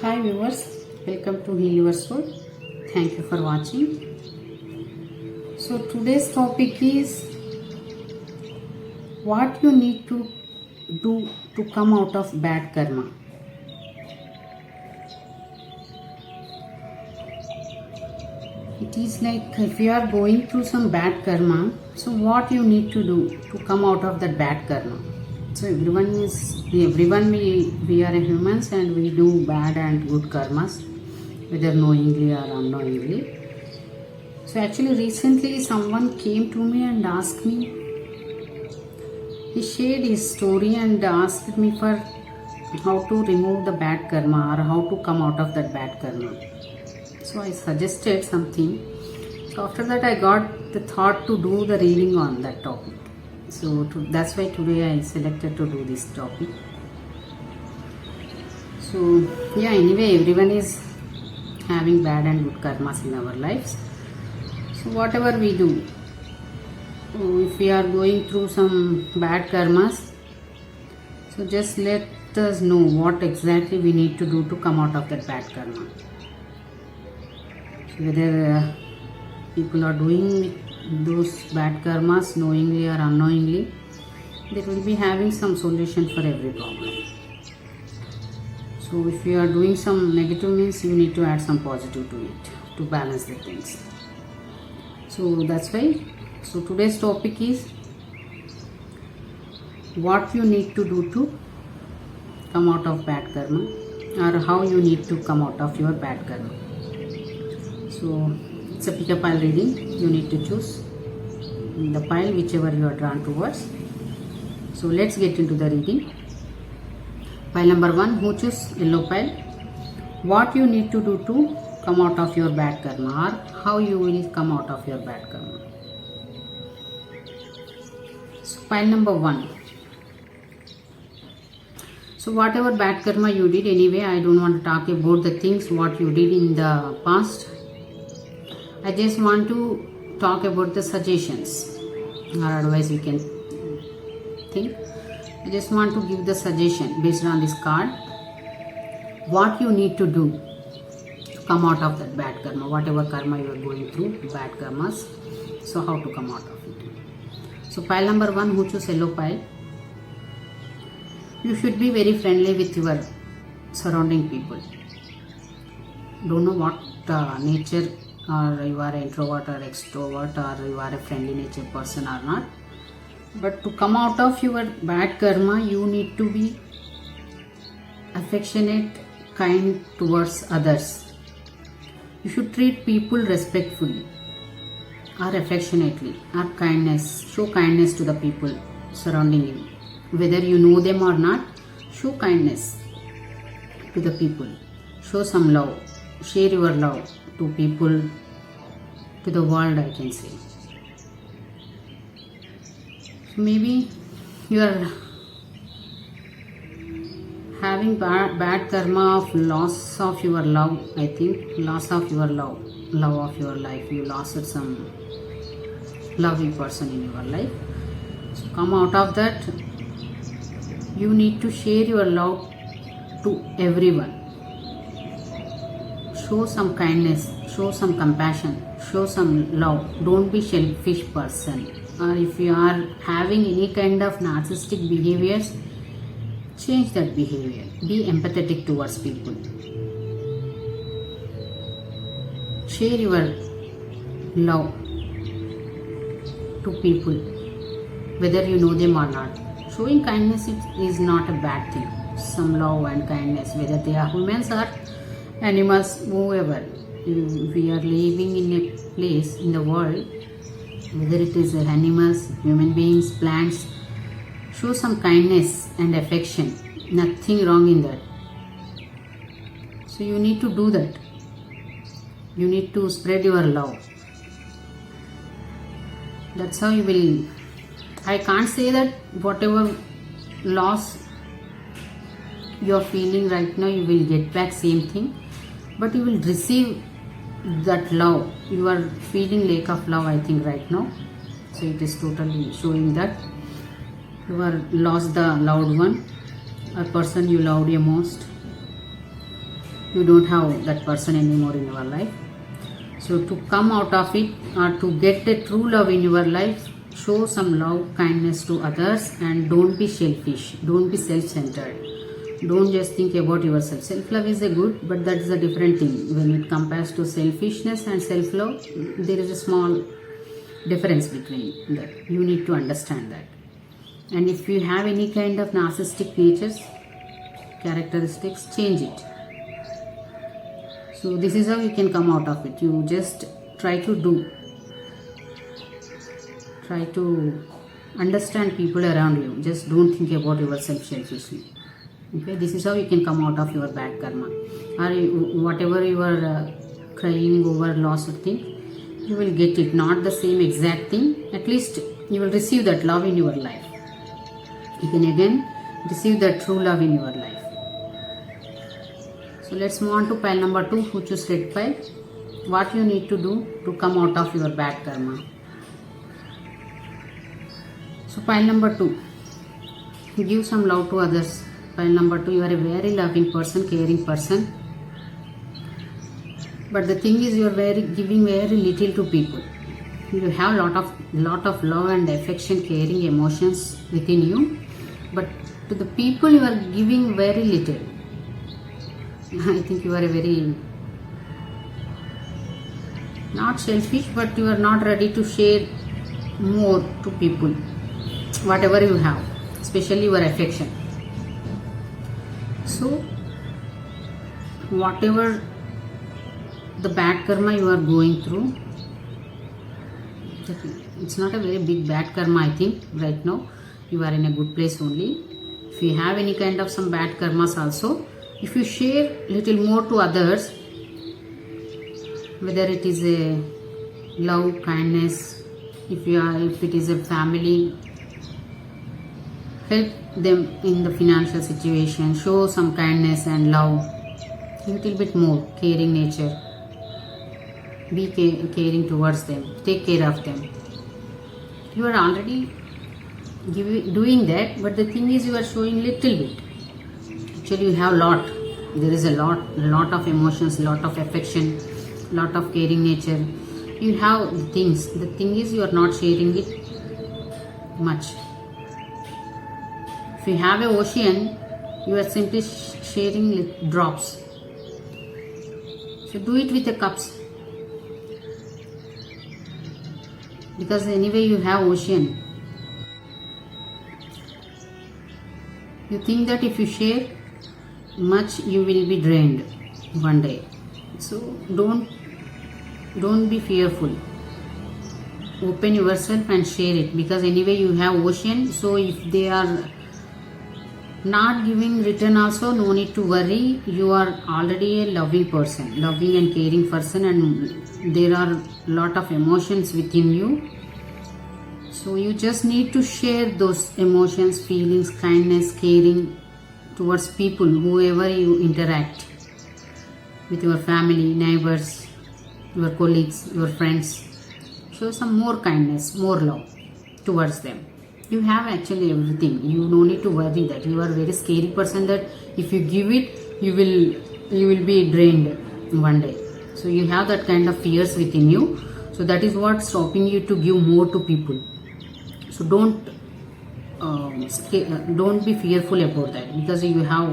Hi viewers, welcome to Heal Your Soul. Thank you for watching. So today's topic is what you need to do to come out of bad karma. It is like if you are going through some bad karma, so what you need to do to come out of that bad karma. So we are humans and we do bad and good karmas, whether knowingly or unknowingly. So actually recently someone came to me and asked me, he shared his story and asked me for how to remove the bad karma or how to come out of that bad karma. So I suggested something. So after that I got the thought to do the reading on that topic. So that's why today I selected to do this topic. So yeah, anyway, everyone is having bad and good karmas in our lives. So whatever we do, if we are going through some bad karmas, so just let us know what exactly we need to do to come out of that bad karma. So whether people are doing those bad karmas knowingly or unknowingly, they will be having some solution for every problem. So if you are doing some negative means, you need to add some positive to it to balance the things. So that's why. So today's topic is what you need to do to come out of bad karma, or how you need to come out of your bad karma. So it's a pick a pile reading. You need to choose the pile whichever you are drawn towards. So let's get into the reading. Pile number 1, who choose yellow pile? What you need to do to come out of your bad karma, or how you will come out of your bad karma. So pile number 1. So whatever bad karma you did, anyway, I don't want to talk about the things what you did in the past. I just want to talk about the suggestions or advice we can think. I just want to give the suggestion based on this card. What you need to do to come out of that bad karma, whatever karma you are going through, bad karmas. So how to come out of it. So pile number 1, who choose yellow pile? You should be very friendly with your surrounding people. Don't know what nature, or you are an introvert or extrovert, or you are a friendly nature person or not. But to come out of your bad karma, you need to be affectionate, kind towards others. You should treat people respectfully or affectionately or kindness. Show kindness to the people surrounding you. Whether you know them or not, show kindness to the people. Show some love. Share your love to people, to the world, I can say. So maybe you are having bad karma of loss of your love, I think. Loss of your love of your life. You lost some loving person in your life. So come out of that. You need to share your love to everyone. Show some kindness, show some compassion, show some love. Don't be selfish person. Or if you are having any kind of narcissistic behaviors, change that behavior. Be empathetic towards people. Share your love to people, whether you know them or not. Showing kindness is not a bad thing. Some love and kindness, whether they are humans or animals, whoever. We are living in a place in the world, whether it is animals, human beings, plants. Show some kindness and affection. Nothing wrong in that. So you need to do that. You need to spread your love. That's how you will. I can't say that whatever loss you are feeling right now, you will get back same thing. But you will receive that love. You are feeling lack of love, I think, right now. So it is totally showing that you are lost the loved one, a person you loved the most. you don't have that person anymore in your life. So to come out of it or to get a true love in your life, show some love, kindness to others, and don't be selfish. Don't be self-centered. Don't just think about yourself. Self-love is a good, but that is a different thing. When it compares to selfishness and self-love, there is a small difference between that. You need to understand that. And if you have any kind of narcissistic natures, characteristics, change it. So this is how you can come out of it. You just try to understand people around you. Just don't think about yourself selfishly. Okay, this is how you can come out of your bad karma. Or whatever you are crying over loss of thing, you will get it. Not the same exact thing. At least you will receive that love in your life. You can again receive that true love in your life. So let's move on to pile number 2, who choose red pile. What you need to do to come out of your bad karma. So pile number 2, give some love to others. Pile number 2, you are a very loving person, caring person. But the thing is, you are giving very little to people. You have lot of love and affection, caring emotions within you. But to the people you are giving very little. I think you are a very, not selfish, but you are not ready to share more to people. Whatever you have, especially your affection. So, whatever the bad karma you are going through, it's not a very big bad karma, I think. Right now, you are in a good place only. If you have any kind of some bad karmas also, if you share little more to others, whether it is a love, kindness, if it is a family, help them in the financial situation, show some kindness and love, a little bit more caring nature, be caring towards them, take care of them. You are already doing that, but the thing is, you are showing little bit. Actually, you have lot. There is a lot of emotions, lot of affection, lot of caring nature. You have the things. The thing is, you are not sharing it much. If you have an ocean, you are simply sharing drops. So do it with the cups. Because anyway you have ocean. You think that if you share much, you will be drained one day. So don't be fearful. Open yourself and share it, because anyway you have ocean. So if they are not giving return also, no need to worry. You are already a loving person, loving and caring person, and there are lot of emotions within you. So you just need to share those emotions, feelings, kindness, caring towards people, whoever you interact with, your family, neighbors, your colleagues, your friends. Show some more kindness, more love towards them. You have actually everything. You no need to worry that you are a very scary person, that if you give it, you will be drained one day. So you have that kind of fears within you. So that is what stopping you to give more to people. So don't be fearful about that, because you have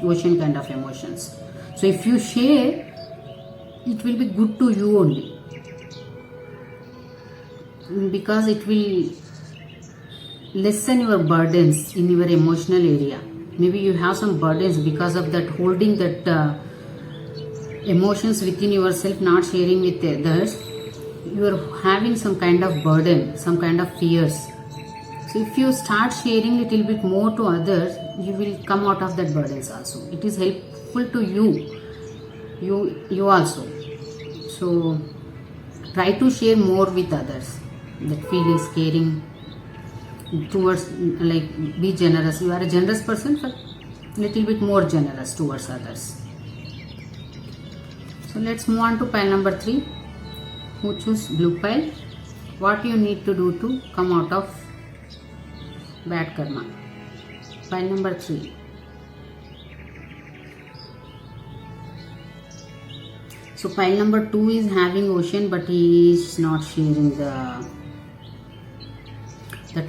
ocean kind of emotions. So if you share, it will be good to you only, because it will lessen your burdens in your emotional area. Maybe you have some burdens because of that, holding that emotions within yourself, not sharing with others. You are having some kind of burden, some kind of fears. So if you start sharing little bit more to others, you will come out of that burdens also. It is helpful to you also. So try to share more with others, that feelings, caring towards, like, be generous. You are a generous person, but little bit more generous towards others. So let's move on to pile number 3, who choose blue pile. What you need to do to come out of bad karma. Pile number 3. So pile number 2 is having ocean, but he is not sharing that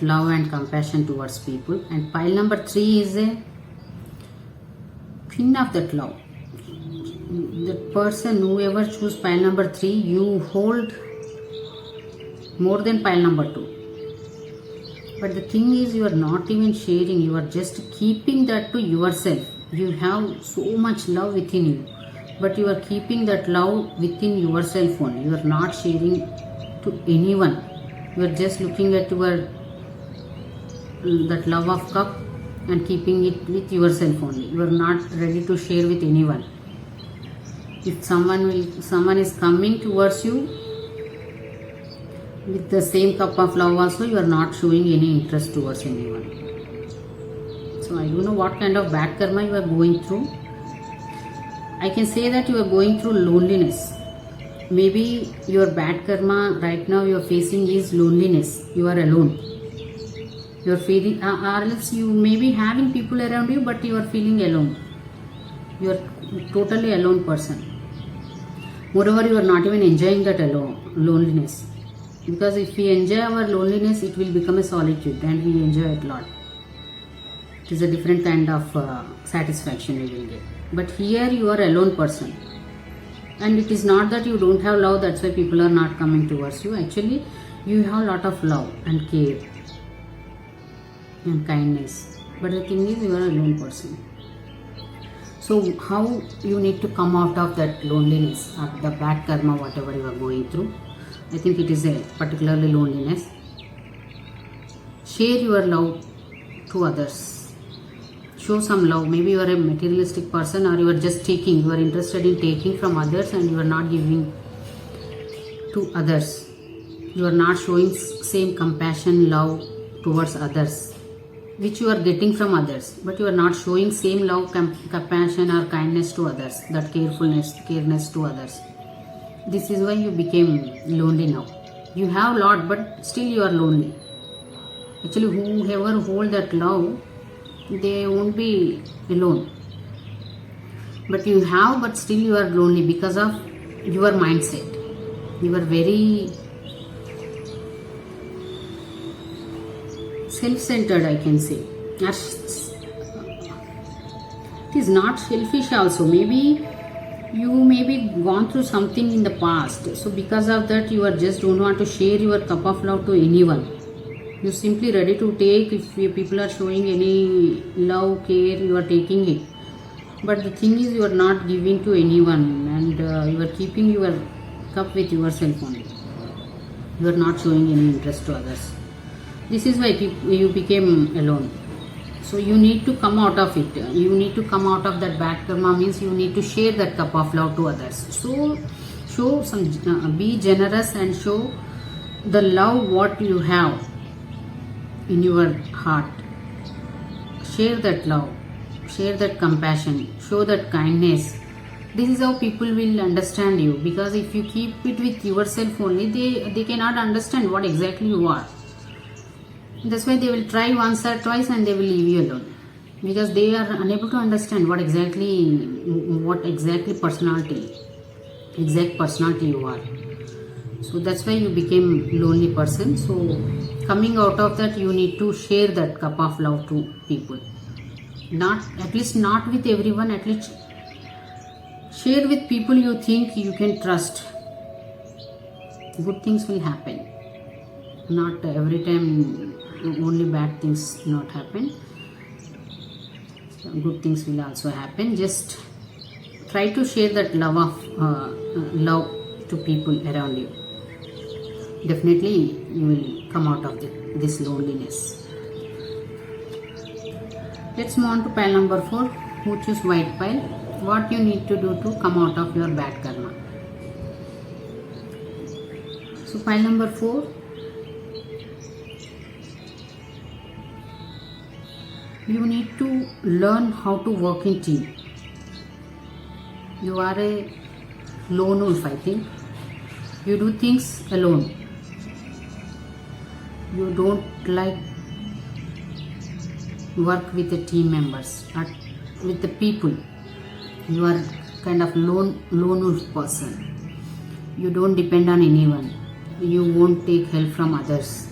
love and compassion towards people. And pile number 3 is a queen of that love. The person, whoever choose pile number 3, you hold more than pile number 2. But the thing is, you are not even sharing, you are just keeping that to yourself. You have so much love within you, but you are keeping that love within yourself only. You are not sharing to anyone. You are just looking at that love of cup and keeping it with yourself only. You are not ready to share with anyone. If someone is coming towards you with the same cup of love also, you are not showing any interest towards anyone. So I don't know what kind of bad karma you are going through. I can say that you are going through loneliness. Maybe your bad karma right now you are facing is loneliness. You are alone. You are feeling, or else you may be having people around you, but you are feeling alone. You are totally alone person. Moreover, you are not even enjoying that loneliness. Because if we enjoy our loneliness, it will become a solitude, and we enjoy it a lot. It is a different kind of satisfaction we will get. But here you are alone person. And it is not that you don't have love, that's why people are not coming towards you. Actually, you have a lot of love and care and kindness. But the thing is, you are a lone person. So how you need to come out of that loneliness, or the bad karma, whatever you are going through? I think it is a particularly loneliness. Share your love to others. Show some love. Maybe you are a materialistic person, or you are just taking. You are interested in taking from others and you are not giving to others. You are not showing same compassion, love towards others, which you are getting from others. But you are not showing same love, compassion or kindness to others. That careness to others. This is why you became lonely now. You have a lot, but still you are lonely. Actually, whoever hold that love, they won't be alone. But you have, but still you are lonely because of your mindset. You are very self-centered, I can say. It is not selfish also. Maybe you may be gone through something in the past, so because of that you are just don't want to share your cup of love to anyone. You simply ready to take. If people are showing any love, care, you are taking it. But the thing is, you are not giving to anyone, and you are keeping your cup with yourself only. You are not showing any interest to others. This is why you became alone. So you need to come out of it. You need to come out of that bad karma, means you need to share that cup of love to others. So show some, be generous and show the love what you have in your heart. Share that love, share that compassion, show that kindness. This is how people will understand you, because if you keep it with yourself only, they cannot understand what exactly you are. That's why they will try once or twice and they will leave you alone, because they are unable to understand what exactly exact personality you are. So that's why you became lonely person. So coming out of that, you need to share that cup of love to people. Not with everyone, at least share with people you think you can trust. Good things will happen. Not every time only bad things not happen. Good things will also happen. Just try to share that love to people around you. Definitely you will come out of this loneliness. Let's move on to pile number 4. Who choose white pile? What you need to do to come out of your bad karma. So pile number 4. You need to learn how to work in team. You are a lone wolf, I think. You do things alone. You don't like work with the team members or with the people. You are kind of lone wolf person. You don't depend on anyone. You won't take help from others.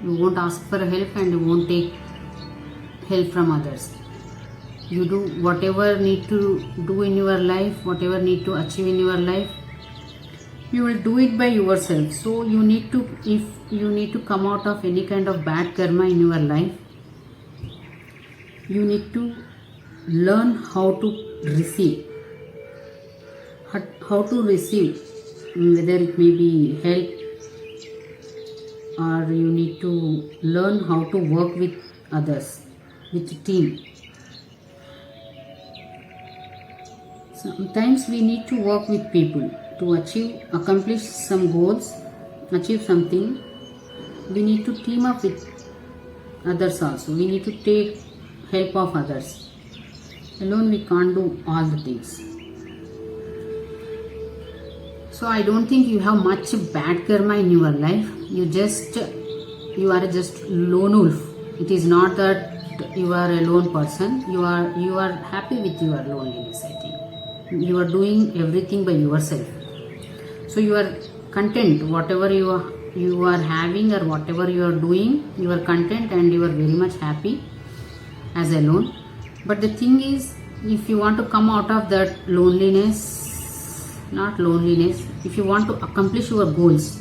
You won't ask for help and you won't take help from others. You do whatever need to do in your life, whatever need to achieve in your life, you will do it by yourself. So you need to, if you need to come out of any kind of bad karma in your life, you need to learn how to receive. How to receive, whether it may be help, or you need to learn how to work with others, with team. Sometimes we need to work with people to accomplish some goals, achieve something. We need to team up with others also. We need to take help of others. Alone we can't do all the things. So I don't think you have much bad karma in your life. You are just lone wolf. It is not that you are a lone person. You are happy with your loneliness, I think. You are doing everything by yourself. So you are content, whatever you are having or whatever you are doing, you are content and you are very much happy as alone. But the thing is, if you want to come out of that if you want to accomplish your goals,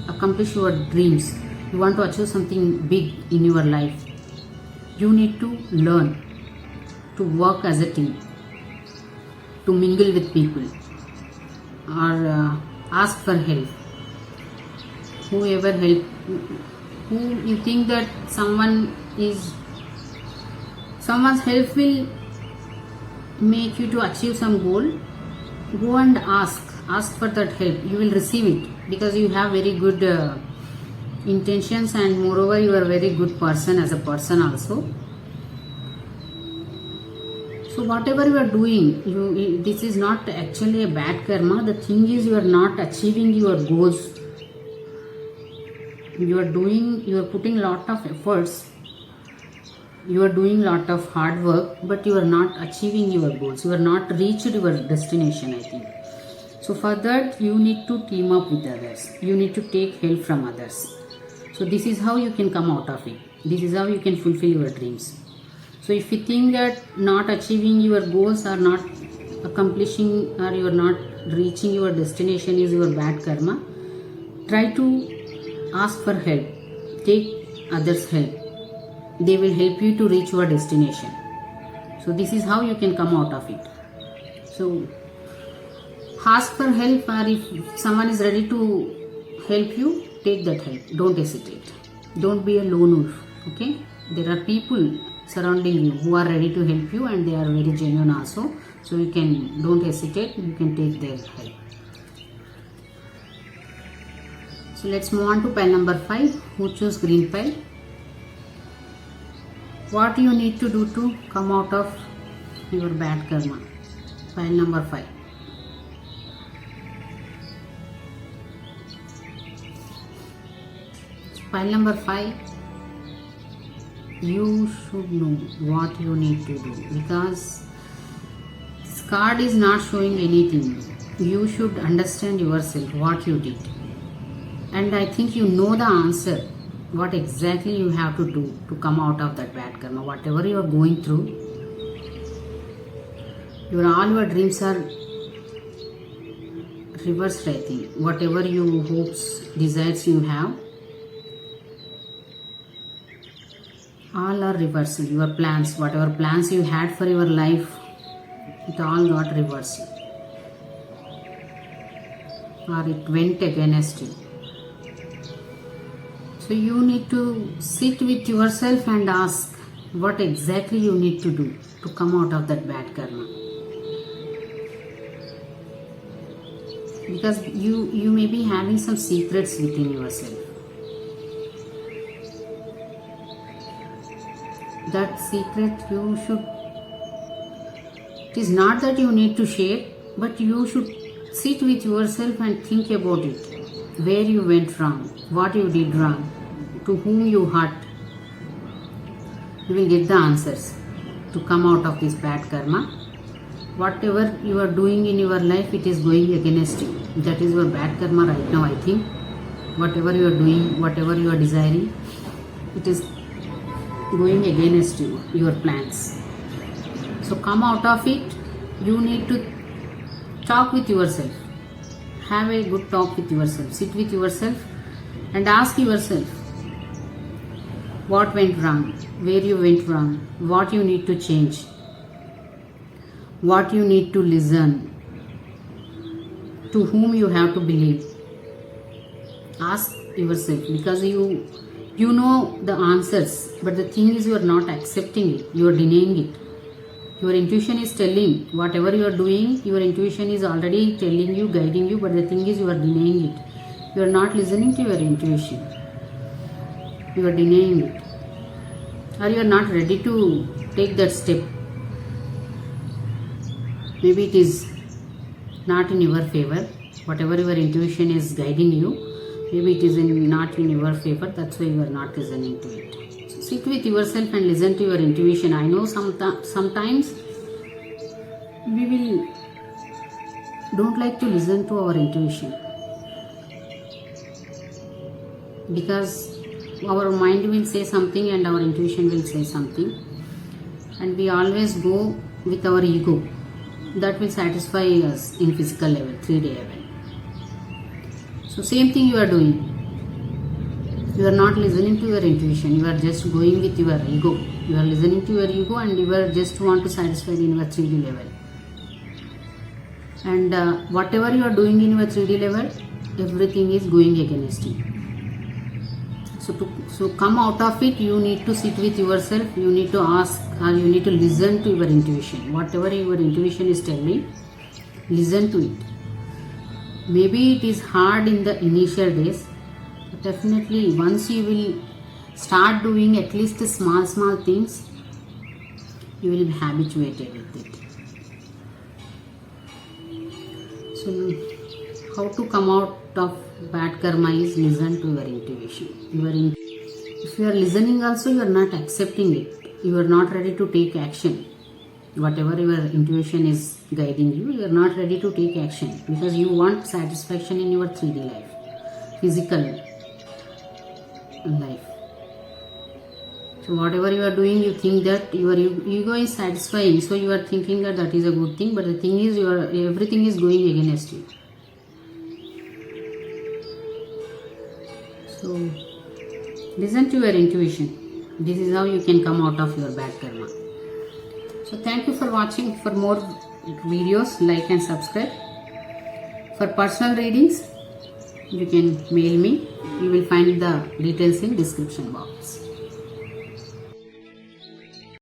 accomplish your dreams, you want to achieve something big in your life, you need to learn to work as a team, to mingle with people, or ask for help. Who you think that someone's help will make you to achieve some goal, go and ask for that help. You will receive it because you have very good intentions, and moreover you are a very good person as a person also. So whatever you are doing, this is not actually a bad karma. The thing is, you are not achieving your goals. You are putting lot of efforts. You are doing lot of hard work, but you are not achieving your goals. You are not reached your destination, I think. So for that, you need to team up with others. You need to take help from others. So this is how you can come out of it. This is how you can fulfill your dreams. So if you think that not achieving your goals or not accomplishing or you are not reaching your destination is your bad karma, try to ask for help. Take others' help. They will help you to reach your destination. So this is how you can come out of it. So ask for help, or if someone is ready to help you, take that help. Don't hesitate. Don't be a lone wolf. Okay? There are people surrounding you who are ready to help you, and they are very genuine also. So you don't hesitate. You can take their help. So let's move on to pile number 5. Who choose green pile? What you need to do to come out of your bad karma? Pile number 5. Pile number 5. You should know what you need to do, because this card is not showing anything. You should understand yourself what you did, and I think you know the answer. What exactly you have to do to come out of that bad karma, whatever you are going through. All your dreams are reversed, I think. Whatever you hopes, desires you have, all are reversed. Your plans, whatever plans you had for your life, it all got reversed, or it went against you. So you need to sit with yourself and ask what exactly you need to do to come out of that bad karma. Because you may be having some secrets within yourself. That secret it is not that you need to share, but you should sit with yourself and think about it. Where you went wrong, what you did wrong, to whom you hurt. You will get the answers to come out of this bad karma. whatever you are doing in your life, it is going against you. That is your bad karma right now, I think. Whatever you are doing, whatever you are desiring, it is going against you, your plans. So come out of it. You need to talk with yourself. Have a good talk with yourself. Sit with yourself and ask yourself what went wrong, where you went wrong, what you need to change, what you need to listen, to whom you have to believe. Ask yourself, because you know the answers, but the thing is you are not accepting it, you are denying it. Your intuition is telling whatever you are doing, your intuition is already telling you, guiding you, but the thing is you are denying it. You are not listening to your intuition. You are denying it. Or you are not ready to take that step. Maybe it is not in your favor. Whatever your intuition is guiding you, maybe it is not in your favor. That's why you are not listening to it. So sit with yourself and listen to your intuition. I know sometimes we don't like to listen to our intuition, because our mind will say something and our intuition will say something, and we always go with our ego. That will satisfy us in physical level, 3D level. So same thing you are doing. You are not listening to your intuition. You are just going with your ego. You are listening to your ego and you are just want to satisfy in your 3D level. And whatever you are doing in your 3D level, everything is going against you. So come out of it. You need to sit with yourself. You need to ask, or you need to listen to your intuition. Whatever your intuition is telling, listen to it. Maybe it is hard in the initial days, but definitely once you will start doing at least small things, you will be habituated with it. So how to come out of bad karma is listen to your intuition. If you are listening also, you are not accepting it. You are not ready to take action. Whatever your intuition is guiding you, you are not ready to take action because you want satisfaction in your 3D life, physical life. So whatever you are doing, you think that your ego is satisfying, so you are thinking that that is a good thing, but the thing is everything is going against you. So listen to your intuition. This is how you can come out of your bad karma. So thank you for watching. For more videos, like and subscribe. For personal readings, you can mail me. You will find the details in description box.